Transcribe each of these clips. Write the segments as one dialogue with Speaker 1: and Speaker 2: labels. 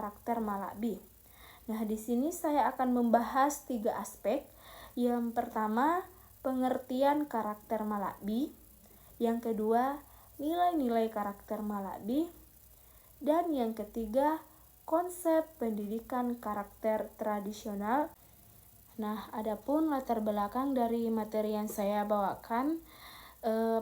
Speaker 1: karakter Malabi. Nah, di sini saya akan membahas 3 aspek. Yang pertama, pengertian karakter Malabi. Yang kedua, nilai-nilai karakter Malabi. Dan yang ketiga, konsep pendidikan karakter tradisional. Nah, adapun latar belakang dari materi yang saya bawakan,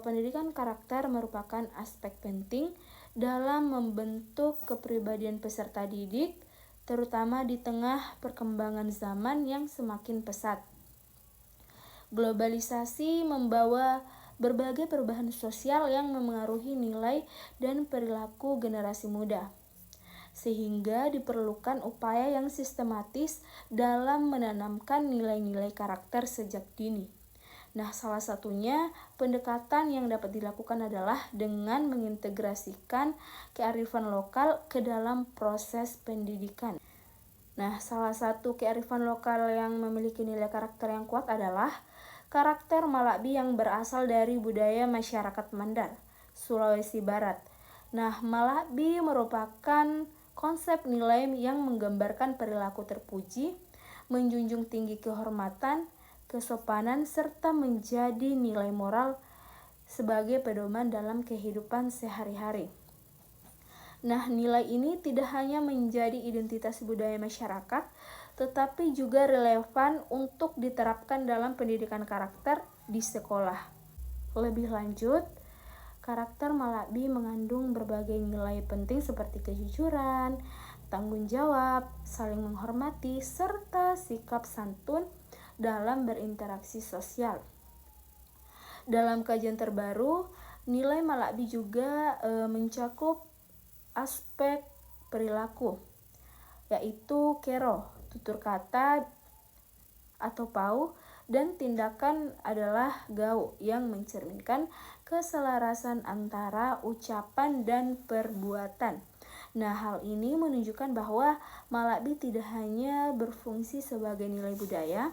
Speaker 1: pendidikan karakter merupakan aspek penting dalam membentuk kepribadian peserta didik, terutama di tengah perkembangan zaman yang semakin pesat. Globalisasi membawa berbagai perubahan sosial yang memengaruhi nilai dan perilaku generasi muda, sehingga diperlukan upaya yang sistematis dalam menanamkan nilai-nilai karakter sejak dini. Nah, salah satunya pendekatan yang dapat dilakukan adalah dengan mengintegrasikan kearifan lokal ke dalam proses pendidikan. Nah, salah satu kearifan lokal yang memiliki nilai karakter yang kuat adalah karakter Malabi yang berasal dari budaya masyarakat Mandar, Sulawesi Barat. Nah, Malabi merupakan konsep nilai yang menggambarkan perilaku terpuji, menjunjung tinggi kehormatan, kesopanan, serta menjadi nilai moral sebagai pedoman dalam kehidupan sehari-hari. Nah, nilai ini tidak hanya menjadi identitas budaya masyarakat, tetapi juga relevan untuk diterapkan dalam pendidikan karakter di sekolah. Lebih lanjut, karakter Malabi mengandung berbagai nilai penting seperti kejujuran, tanggung jawab, saling menghormati, serta sikap santun dalam berinteraksi sosial. Dalam kajian terbaru, nilai Malabi juga mencakup aspek perilaku, yaitu kero, tutur kata atau pau, dan tindakan adalah gau yang mencerminkan keselarasan antara ucapan dan perbuatan. Nah, hal ini menunjukkan bahwa Malabi tidak hanya berfungsi sebagai nilai budaya,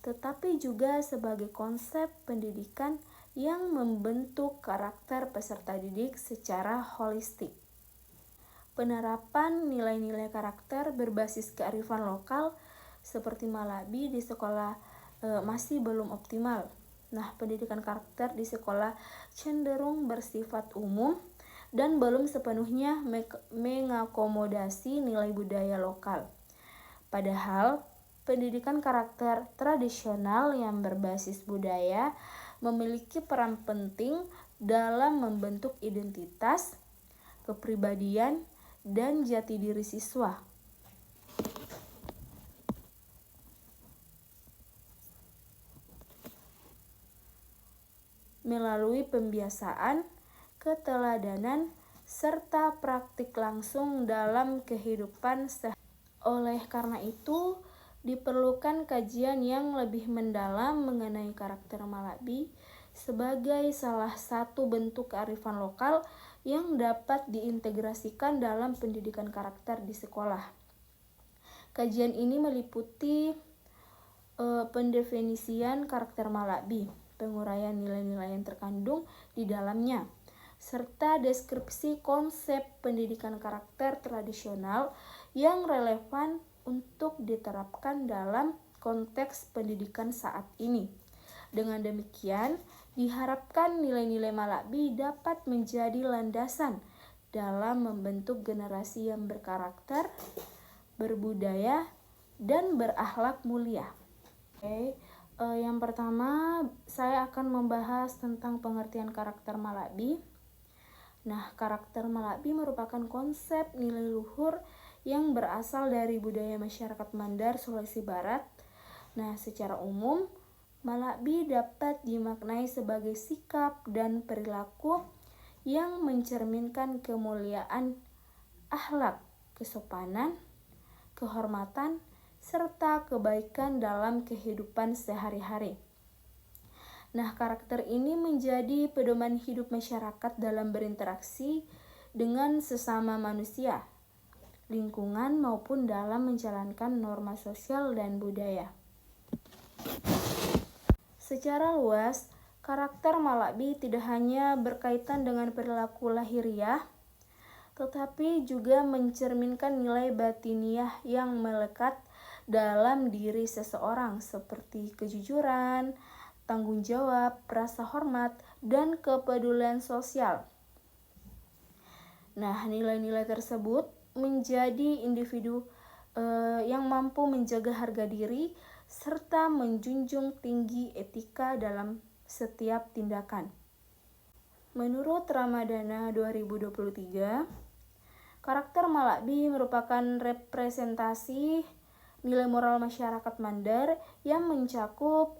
Speaker 1: tetapi juga sebagai konsep pendidikan yang membentuk karakter peserta didik secara holistik. Penerapan nilai-nilai karakter berbasis kearifan lokal seperti Malabi di sekolah masih belum optimal. Nah, pendidikan karakter di sekolah cenderung bersifat umum dan belum sepenuhnya mengakomodasi nilai budaya lokal. Padahal, pendidikan karakter tradisional yang berbasis budaya memiliki peran penting dalam membentuk identitas, kepribadian, dan jati diri siswa. Melalui pembiasaan, keteladanan, serta praktik langsung dalam kehidupan sehari-hari. Oleh karena itu, diperlukan kajian yang lebih mendalam mengenai karakter Malabi sebagai salah satu bentuk kearifan lokal yang dapat diintegrasikan dalam pendidikan karakter di sekolah. Kajian ini meliputi pendefinisian karakter Malabi, penguraian nilai-nilai yang terkandung di dalamnya, serta deskripsi konsep pendidikan karakter tradisional yang relevan untuk diterapkan dalam konteks pendidikan saat ini. Dengan demikian, diharapkan nilai-nilai Malabi dapat menjadi landasan dalam membentuk generasi yang berkarakter, berbudaya, dan berakhlak mulia. Yang pertama, saya akan membahas tentang pengertian karakter Malabi. Nah, karakter Malabi merupakan konsep nilai luhur yang berasal dari budaya masyarakat Mandar, Sulawesi Barat. Nah, secara umum, Malabi dapat dimaknai sebagai sikap dan perilaku yang mencerminkan kemuliaan, akhlak, kesopanan, kehormatan, serta kebaikan dalam kehidupan sehari-hari. Nah, karakter ini menjadi pedoman hidup masyarakat dalam berinteraksi dengan sesama manusia, lingkungan, maupun dalam menjalankan norma sosial dan budaya. Secara luas, karakter Malabi tidak hanya berkaitan dengan perilaku lahiriah, tetapi juga mencerminkan nilai batiniah yang melekat dalam diri seseorang seperti kejujuran, tanggung jawab, rasa hormat, dan kepedulian sosial. Nah, nilai-nilai tersebut menjadi individu yang mampu menjaga harga diri serta menjunjung tinggi etika dalam setiap tindakan. Menurut Ramadana 2023, karakter Malabi merupakan representasi nilai moral masyarakat Mandar yang mencakup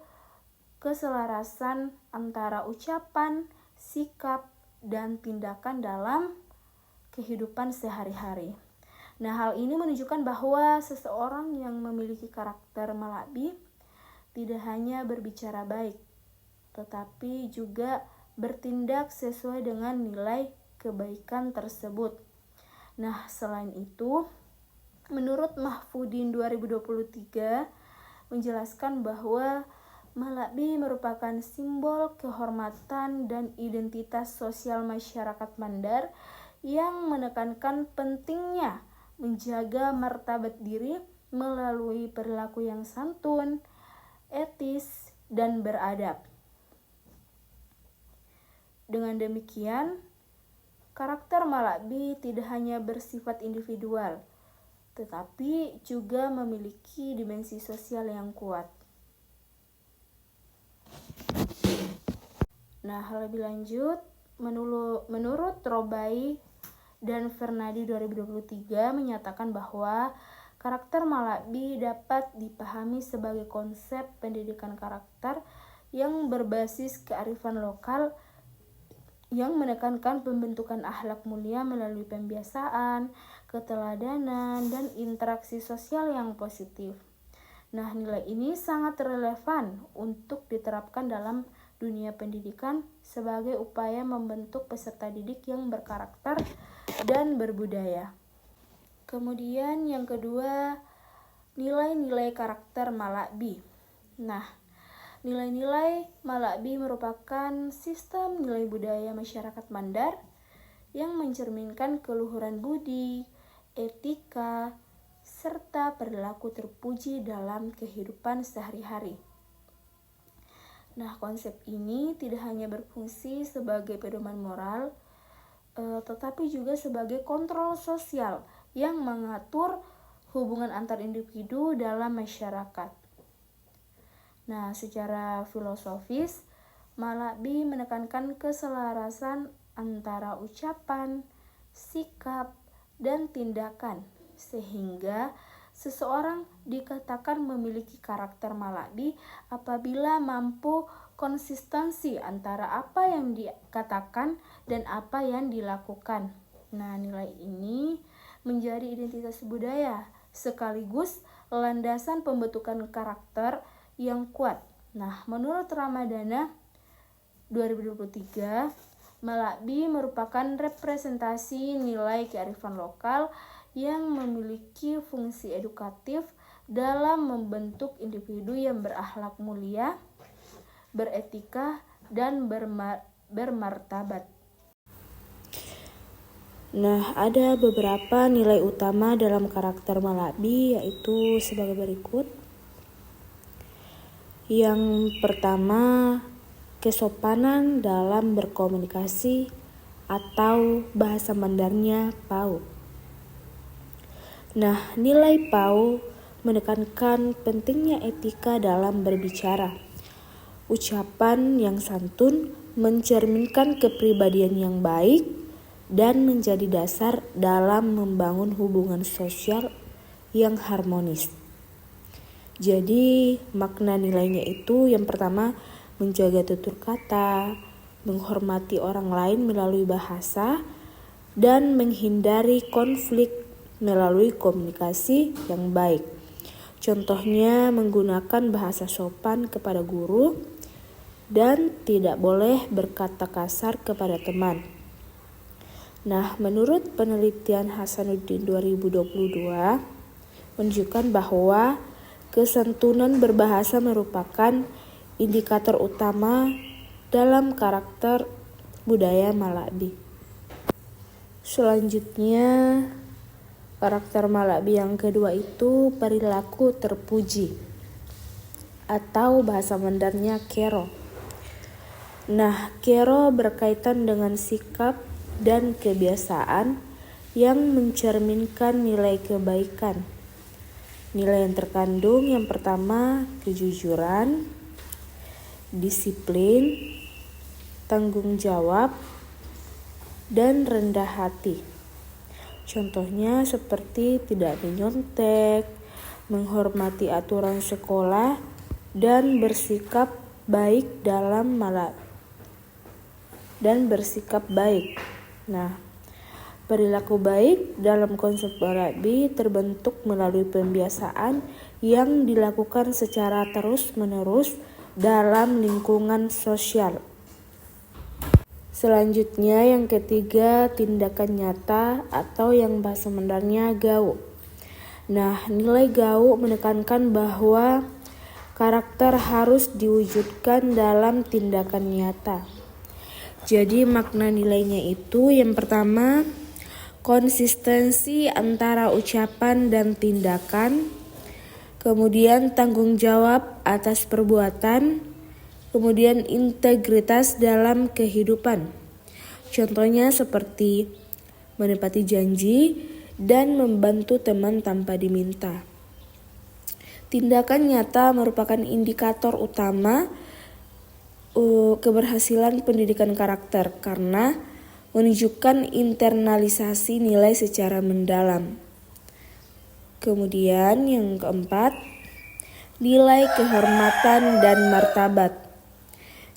Speaker 1: keselarasan antara ucapan, sikap, dan tindakan dalam kehidupan sehari-hari. Nah, hal ini menunjukkan bahwa seseorang yang memiliki karakter Malabi tidak hanya berbicara baik, tetapi juga bertindak sesuai dengan nilai kebaikan tersebut. Nah, selain itu, menurut Mahfudin 2023 menjelaskan bahwa Malabi merupakan simbol kehormatan dan identitas sosial masyarakat Mandar yang menekankan pentingnya menjaga martabat diri melalui perilaku yang santun, etis, dan beradab. Dengan demikian, karakter Malabi tidak hanya bersifat individual, tetapi juga memiliki dimensi sosial yang kuat. Nah, lebih lanjut, menurut Robai dan Fernadi 2023 menyatakan bahwa karakter Malabi dapat dipahami sebagai konsep pendidikan karakter yang berbasis kearifan lokal yang menekankan pembentukan akhlak mulia melalui pembiasaan, keteladanan, dan interaksi sosial yang positif. Nah, nilai ini sangat relevan untuk diterapkan dalam dunia pendidikan sebagai upaya membentuk peserta didik yang berkarakter dan berbudaya. Kemudian yang kedua, nilai-nilai karakter Malabi. Nah, nilai-nilai Malabi merupakan sistem nilai budaya masyarakat Mandar yang mencerminkan keluhuran budi, etika, serta perilaku terpuji dalam kehidupan sehari-hari. Nah, konsep ini tidak hanya berfungsi sebagai pedoman moral, tetapi juga sebagai kontrol sosial yang mengatur hubungan antar individu dalam masyarakat. Nah, secara filosofis, Malabi menekankan keselarasan antara ucapan, sikap, dan tindakan, sehingga seseorang dikatakan memiliki karakter Malabi apabila mampu konsistensi antara apa yang dikatakan dan apa yang dilakukan. Nah, nilai ini menjadi identitas budaya sekaligus landasan pembentukan karakter yang kuat. Nah, menurut Ramadana 2023, Malabi merupakan representasi nilai kearifan lokal yang memiliki fungsi edukatif dalam membentuk individu yang berakhlak mulia, beretika, dan bermartabat. Nah, ada beberapa nilai utama dalam karakter Malabi, yaitu sebagai berikut. Yang pertama, kesopanan dalam berkomunikasi atau bahasa Mandarnya PAU. Nah, nilai PAU menekankan pentingnya etika dalam berbicara. Ucapan yang santun mencerminkan kepribadian yang baik dan menjadi dasar dalam membangun hubungan sosial yang harmonis. Jadi, makna nilainya itu yang pertama, menjaga tutur kata, menghormati orang lain melalui bahasa, dan menghindari konflik melalui komunikasi yang baik. Contohnya menggunakan bahasa sopan kepada guru dan tidak boleh berkata kasar kepada teman. Nah, menurut penelitian Hasanuddin 2022 menunjukkan bahwa kesantunan berbahasa merupakan indikator utama dalam karakter budaya Malabi. Selanjutnya, karakter Malabi yang kedua itu perilaku terpuji atau bahasa Mandarnya kero. Nah, kero berkaitan dengan sikap dan kebiasaan yang mencerminkan nilai kebaikan. Nilai yang terkandung yang pertama kejujuran, disiplin, tanggung jawab, dan rendah hati. Contohnya seperti tidak menyontek, menghormati aturan sekolah, dan bersikap baik dalam Nah, perilaku baik dalam konsep Malabi terbentuk melalui pembiasaan yang dilakukan secara terus-menerus dalam lingkungan sosial. Selanjutnya yang ketiga, tindakan nyata atau yang bahasa Mandarnya gau. Nah, nilai gau menekankan bahwa karakter harus diwujudkan dalam tindakan nyata. Jadi makna nilainya itu yang pertama, konsistensi antara ucapan dan tindakan, kemudian tanggung jawab atas perbuatan, kemudian integritas dalam kehidupan. Contohnya seperti menepati janji dan membantu teman tanpa diminta. Tindakan nyata merupakan indikator utama keberhasilan pendidikan karakter karena menunjukkan internalisasi nilai secara mendalam. Kemudian yang keempat, nilai kehormatan dan martabat.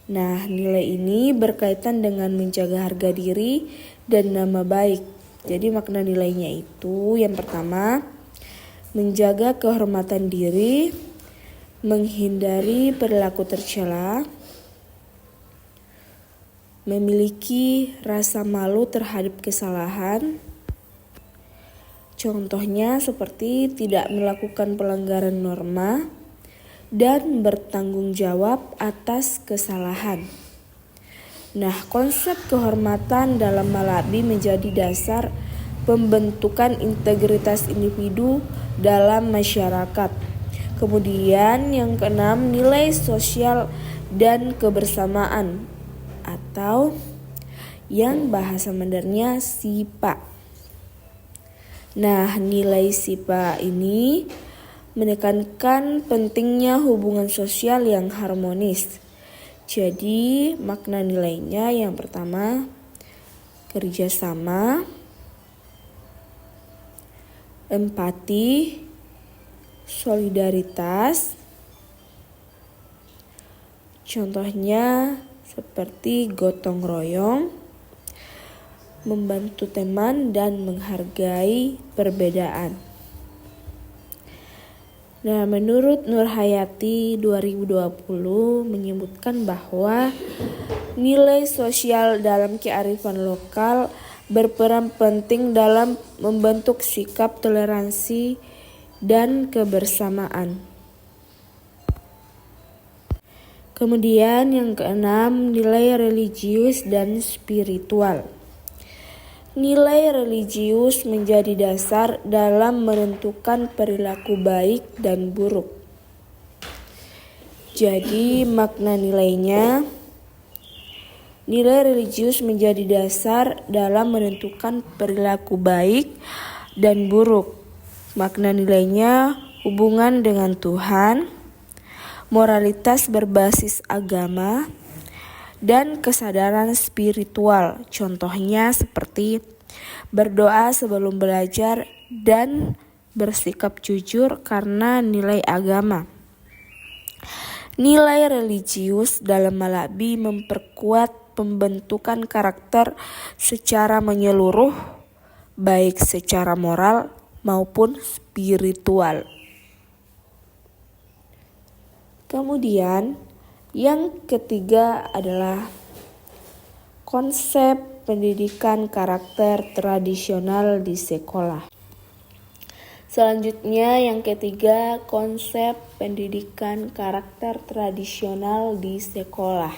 Speaker 1: Nah, nilai ini berkaitan dengan menjaga harga diri dan nama baik. Jadi makna nilainya itu yang pertama, menjaga kehormatan diri, menghindari perilaku tercela, memiliki rasa malu terhadap kesalahan. Contohnya seperti tidak melakukan pelanggaran norma dan bertanggung jawab atas kesalahan. Nah, konsep kehormatan dalam Malabi menjadi dasar pembentukan integritas individu dalam masyarakat. Kemudian yang keenam, nilai sosial dan kebersamaan atau yang bahasa Mandarnya sipa. Nah, nilai sipa ini menekankan pentingnya hubungan sosial yang harmonis. Jadi, makna nilainya yang pertama, kerjasama, empati, solidaritas. Contohnya seperti gotong royong, membantu teman, dan menghargai perbedaan. Nah, menurut Nurhayati 2020 menyebutkan bahwa nilai sosial dalam kearifan lokal berperan penting dalam membentuk sikap toleransi dan kebersamaan. Kemudian yang keenam, nilai religius dan spiritual. Nilai religius menjadi dasar dalam menentukan perilaku baik dan buruk. Jadi makna nilainya, nilai religius menjadi dasar dalam menentukan perilaku baik dan buruk. Makna nilainya hubungan dengan Tuhan, moralitas berbasis agama, dan kesadaran spiritual. Contohnya seperti berdoa sebelum belajar dan bersikap jujur karena nilai agama. Nilai religius dalam Malabi memperkuat pembentukan karakter secara menyeluruh, baik secara moral maupun spiritual. Kemudian yang ketiga adalah konsep pendidikan karakter tradisional di sekolah. Selanjutnya yang ketiga, konsep pendidikan karakter tradisional di sekolah.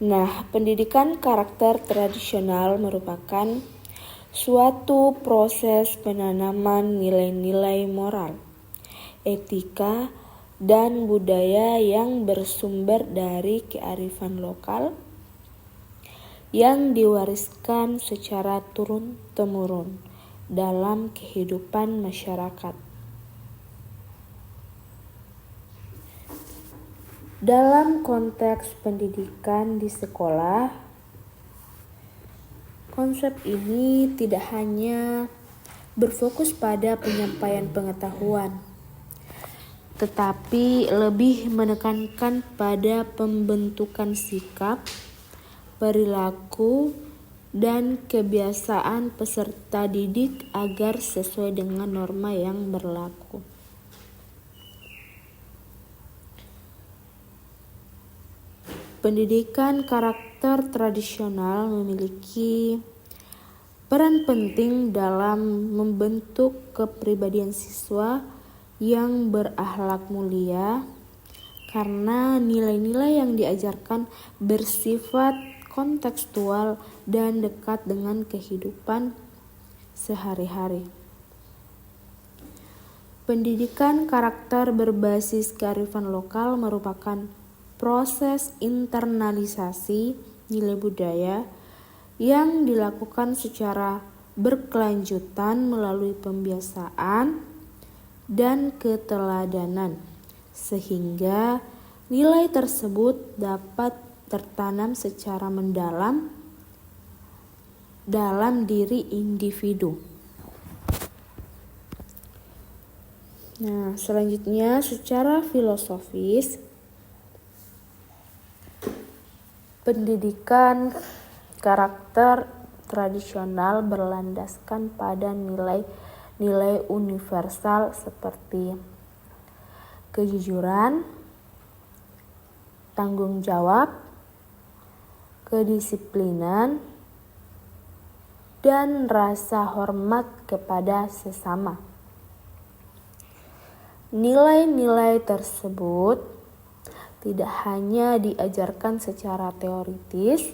Speaker 1: Nah, pendidikan karakter tradisional merupakan suatu proses penanaman nilai-nilai moral, etika, dan budaya yang bersumber dari kearifan lokal yang diwariskan secara turun-temurun dalam kehidupan masyarakat. Dalam konteks pendidikan di sekolah, konsep ini tidak hanya berfokus pada penyampaian pengetahuan, tetapi lebih menekankan pada pembentukan sikap, perilaku, dan kebiasaan peserta didik agar sesuai dengan norma yang berlaku. Pendidikan karakter tradisional memiliki peran penting dalam membentuk kepribadian siswa yang berakhlak mulia karena nilai-nilai yang diajarkan bersifat kontekstual dan dekat dengan kehidupan sehari-hari. Pendidikan karakter berbasis kearifan lokal merupakan proses internalisasi nilai budaya yang dilakukan secara berkelanjutan melalui pembiasaan dan keteladanan, sehingga nilai tersebut dapat tertanam secara mendalam dalam diri individu. Nah, selanjutnya secara filosofis, pendidikan karakter tradisional berlandaskan pada nilai-nilai universal seperti kejujuran, tanggung jawab, kedisiplinan, dan rasa hormat kepada sesama. Nilai-nilai tersebut tidak hanya diajarkan secara teoritis,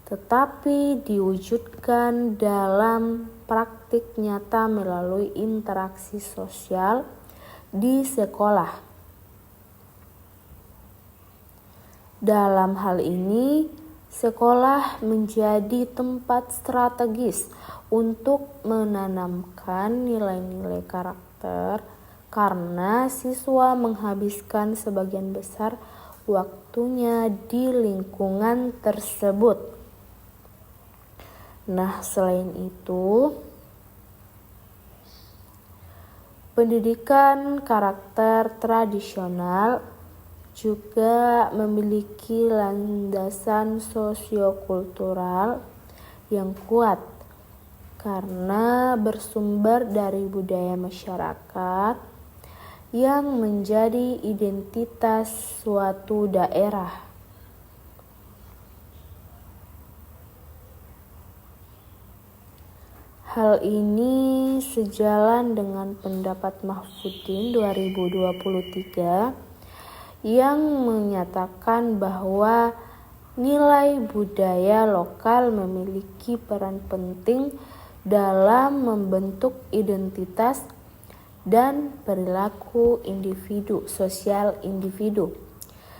Speaker 1: tetapi diwujudkan dalam praktik nyata melalui interaksi sosial di sekolah. Dalam hal ini, sekolah menjadi tempat strategis untuk menanamkan nilai-nilai karakter karena siswa menghabiskan sebagian besar waktunya di lingkungan tersebut. Nah, selain itu, pendidikan karakter tradisional juga memiliki landasan sosiokultural yang kuat karena bersumber dari budaya masyarakat yang menjadi identitas suatu daerah. Hal ini sejalan dengan pendapat Mahfudin 2023 yang menyatakan bahwa nilai budaya lokal memiliki peran penting dalam membentuk identitas dan perilaku sosial individu,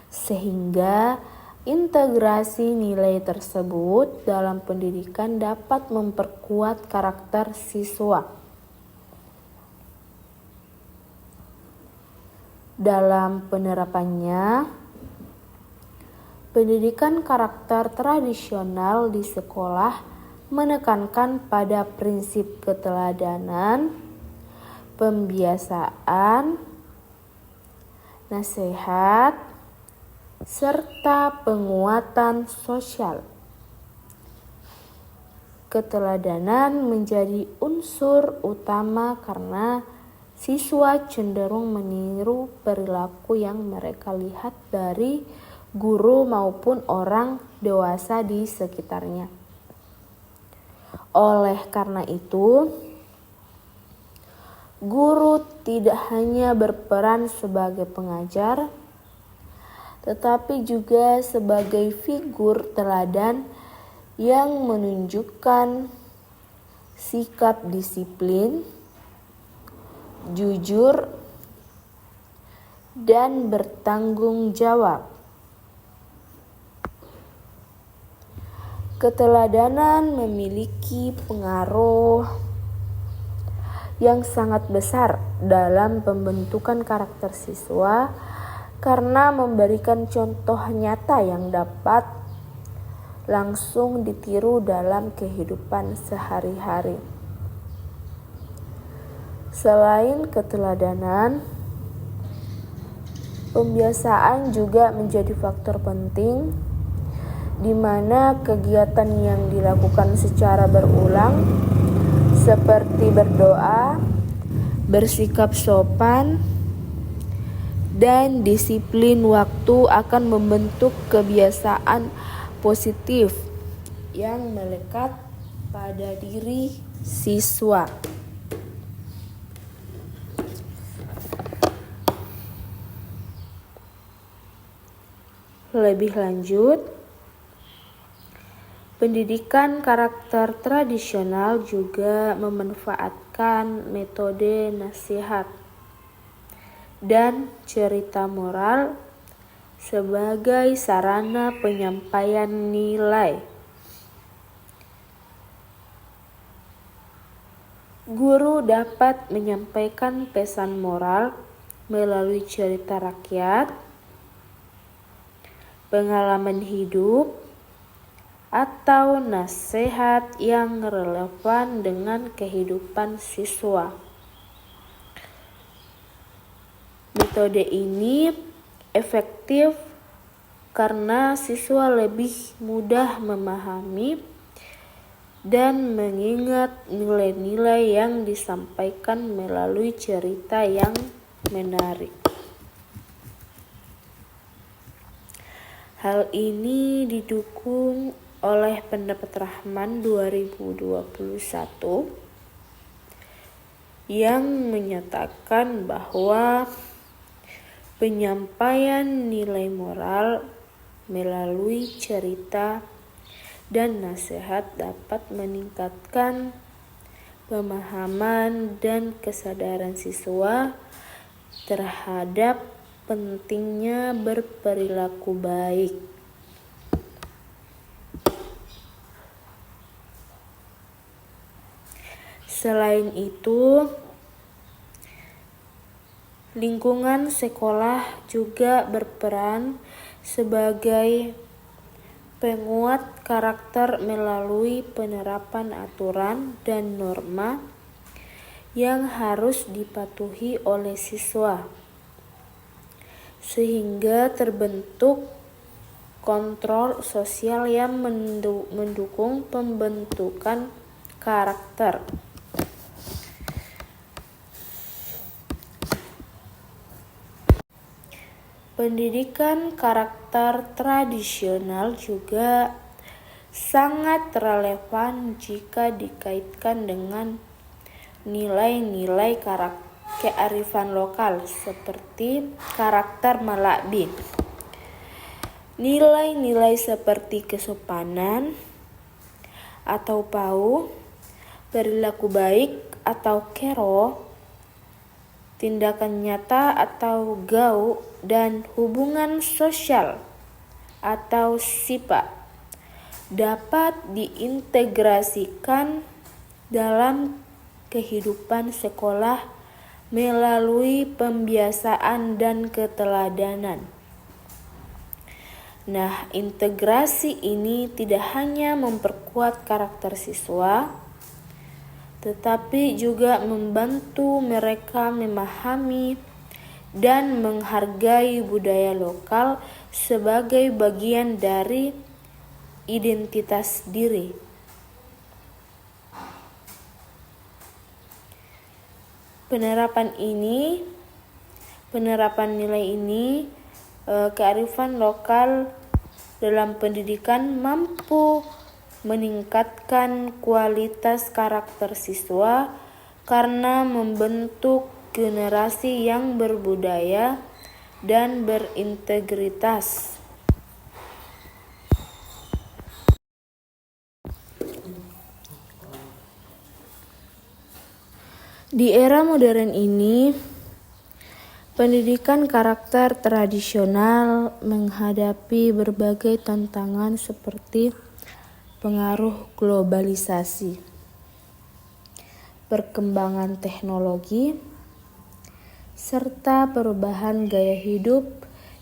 Speaker 1: sehingga integrasi nilai tersebut dalam pendidikan dapat memperkuat karakter siswa. Dalam penerapannya, pendidikan karakter tradisional di sekolah menekankan pada prinsip keteladanan, pembiasaan, nasihat, serta penguatan sosial. Keteladanan menjadi unsur utama karena siswa cenderung meniru perilaku yang mereka lihat dari guru maupun orang dewasa di sekitarnya. Oleh karena itu, guru tidak hanya berperan sebagai pengajar, tetapi juga sebagai figur teladan yang menunjukkan sikap disiplin, jujur, dan bertanggung jawab. Keteladanan memiliki pengaruh yang sangat besar dalam pembentukan karakter siswa karena memberikan contoh nyata yang dapat langsung ditiru dalam kehidupan sehari-hari. Selain keteladanan, pembiasaan juga menjadi faktor penting di mana kegiatan yang dilakukan secara berulang seperti berdoa, bersikap sopan, dan disiplin waktu akan membentuk kebiasaan positif yang melekat pada diri siswa. Lebih lanjut, pendidikan karakter tradisional juga memanfaatkan metode nasihat dan cerita moral sebagai sarana penyampaian nilai. Guru dapat menyampaikan pesan moral melalui cerita rakyat, pengalaman hidup, atau nasihat yang relevan dengan kehidupan siswa. Metode ini efektif karena siswa lebih mudah memahami dan mengingat nilai-nilai yang disampaikan melalui cerita yang menarik. Hal ini didukung oleh pendapat Rahman 2021 yang menyatakan bahwa penyampaian nilai moral melalui cerita dan nasihat dapat meningkatkan pemahaman dan kesadaran siswa terhadap pentingnya berperilaku baik. Selain itu, lingkungan sekolah juga berperan sebagai penguat karakter melalui penerapan aturan dan norma yang harus dipatuhi oleh siswa, sehingga terbentuk kontrol sosial yang mendukung pembentukan karakter. Pendidikan karakter tradisional juga sangat relevan jika dikaitkan dengan nilai-nilai kearifan lokal seperti karakter Malabi. Nilai-nilai seperti kesopanan atau pau, perilaku baik atau kero, tindakan nyata atau gau, dan hubungan sosial atau sipa dapat diintegrasikan dalam kehidupan sekolah melalui pembiasaan dan keteladanan. Nah, integrasi ini tidak hanya memperkuat karakter siswa, tetapi juga membantu mereka memahami dan menghargai budaya lokal sebagai bagian dari identitas diri. Penerapan nilai ini, kearifan lokal dalam pendidikan mampu meningkatkan kualitas karakter siswa karena membentuk generasi yang berbudaya dan berintegritas. Di era modern ini, pendidikan karakter tradisional menghadapi berbagai tantangan seperti pengaruh globalisasi, perkembangan teknologi, serta perubahan gaya hidup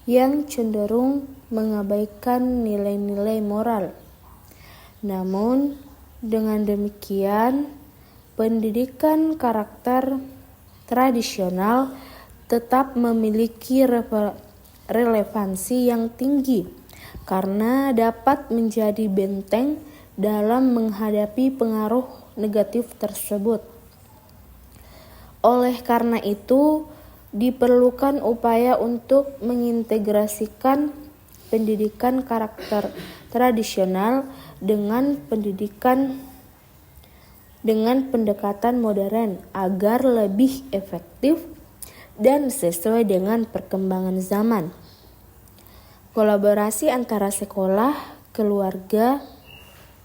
Speaker 1: yang cenderung mengabaikan nilai-nilai moral. Namun, dengan demikian, pendidikan karakter tradisional tetap memiliki relevansi yang tinggi karena dapat menjadi benteng dalam menghadapi pengaruh negatif tersebut. Oleh karena itu, diperlukan upaya untuk mengintegrasikan pendidikan karakter tradisional dengan pendekatan modern agar lebih efektif dan sesuai dengan perkembangan zaman. Kolaborasi antara sekolah, keluarga,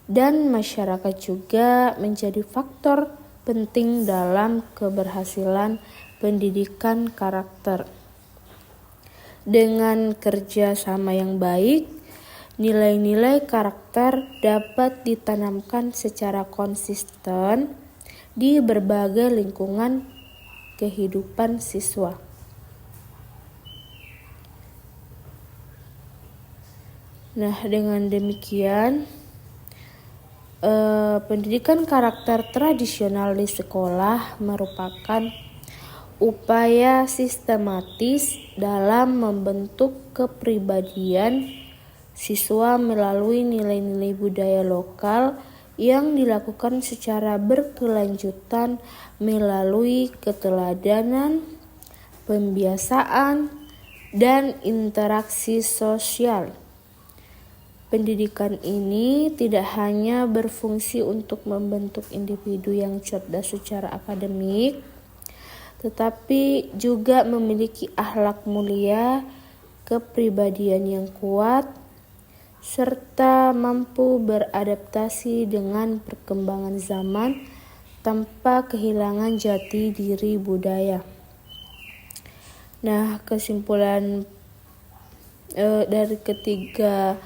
Speaker 1: dan masyarakat juga menjadi faktor penting dalam keberhasilan pendidikan karakter. Dengan kerja sama yang baik, nilai-nilai karakter dapat ditanamkan secara konsisten di berbagai lingkungan kehidupan siswa. Nah, dengan demikian, pendidikan karakter tradisional di sekolah merupakan upaya sistematis dalam membentuk kepribadian siswa melalui nilai-nilai budaya lokal yang dilakukan secara berkelanjutan melalui keteladanan, pembiasaan, dan interaksi sosial. Pendidikan ini tidak hanya berfungsi untuk membentuk individu yang cerdas secara akademik, tetapi juga memiliki akhlak mulia, kepribadian yang kuat, serta mampu beradaptasi dengan perkembangan zaman tanpa kehilangan jati diri budaya. Nah, kesimpulan dari ketiga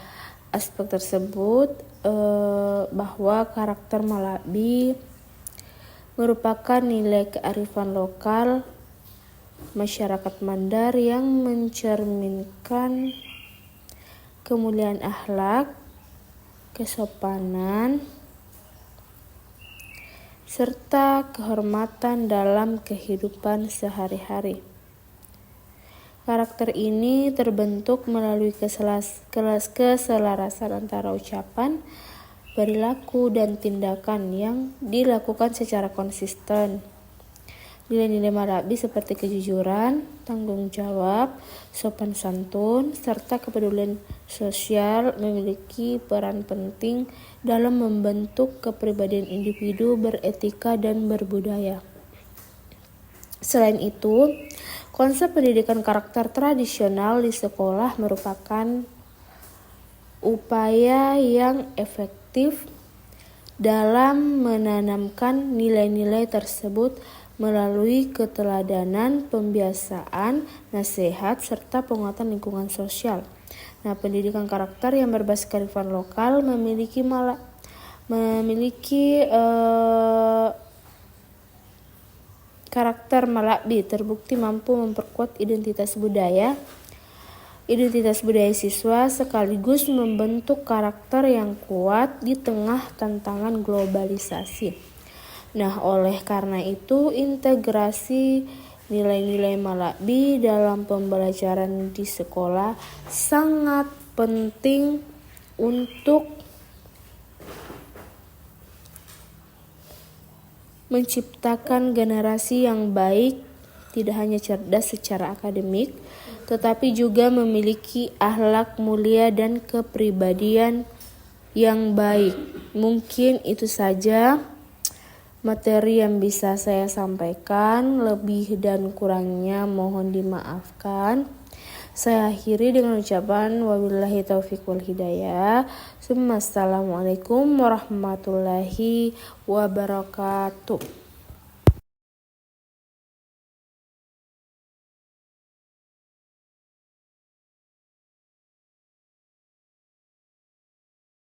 Speaker 1: aspek tersebut bahwa karakter Malabi merupakan nilai kearifan lokal masyarakat Mandar yang mencerminkan kemuliaan akhlak, kesopanan, serta kehormatan dalam kehidupan sehari-hari. Karakter ini terbentuk melalui keselarasan antara ucapan, perilaku, dan tindakan yang dilakukan secara konsisten. Nilai-nilai Malabi seperti kejujuran, tanggung jawab, sopan santun, serta kepedulian sosial memiliki peran penting dalam membentuk kepribadian individu beretika dan berbudaya. Selain itu, konsep pendidikan karakter tradisional di sekolah merupakan upaya yang efektif dalam menanamkan nilai-nilai tersebut melalui keteladanan, pembiasaan, nasihat, serta penguatan lingkungan sosial. Nah, pendidikan karakter yang berbasis kearifan lokal memiliki karakter Malabi terbukti mampu memperkuat identitas budaya siswa sekaligus membentuk karakter yang kuat di tengah tantangan globalisasi. Nah, oleh karena itu integrasi nilai-nilai Malabi dalam pembelajaran di sekolah sangat penting untuk menciptakan generasi yang baik, tidak hanya cerdas secara akademik, tetapi juga memiliki akhlak mulia dan kepribadian yang baik. Mungkin itu saja materi yang bisa saya sampaikan. Lebih dan kurangnya mohon dimaafkan. Saya akhiri dengan ucapan wabillahi taufiq wal hidayah. Assalamualaikum warahmatullahi wabarakatuh.